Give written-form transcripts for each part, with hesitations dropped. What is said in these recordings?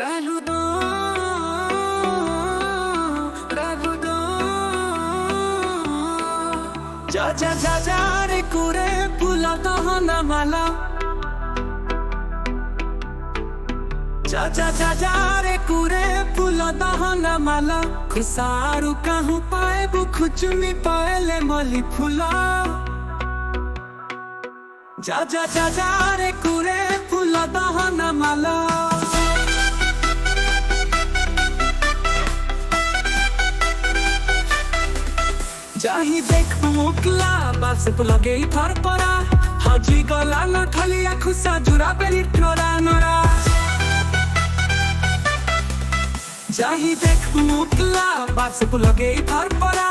Rajudo, rajudo. Ja ja ja ja re kure pula dahana mala. Ja ja ja ja re kure pula dahana mala. Khusaru kahu pae bu khuchumi paele mali phula. Ja ja ja ja re kure pula dahana mala. जाही देख मुकला बास पुलगे फर परा हाजी गला न खलिया खुसा जुरा बेरी ठोरा नोरा जाही देख मुकला बास पुलगे फर परा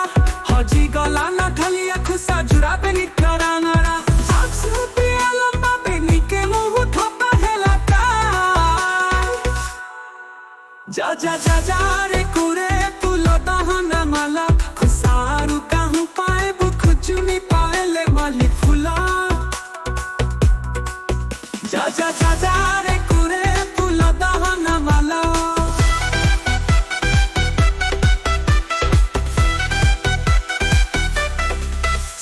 हाजी गला न खलिया खुसा जुरा बेरी ठोरा नोरा साक्स पिया लंबा बेनी के मुंह थपा हेलाता जा जा जा जा रे कुरे पुलो दहना माला खुसारू पाए बुखुचुनी पाएले माली फुला जा जा जा जा रे कुरे फुला दहना माला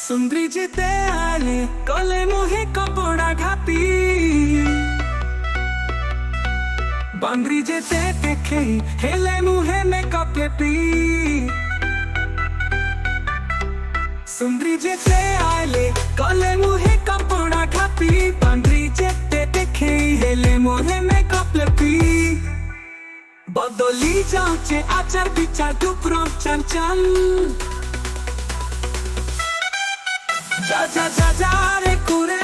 सुंदरी जीते आले कले मुहे कपड़ा घापी बंदरी जीते देखे हेले मुहे में कपड़े पी सुंदरी जेते आले कले मुहे कपड़ा खापी बंदरी जेते देखे हेले मुहे में कपड़े पी बदली जाऊचे आचार विचार दुपरों चल चल जा जा जा जा रे कुरे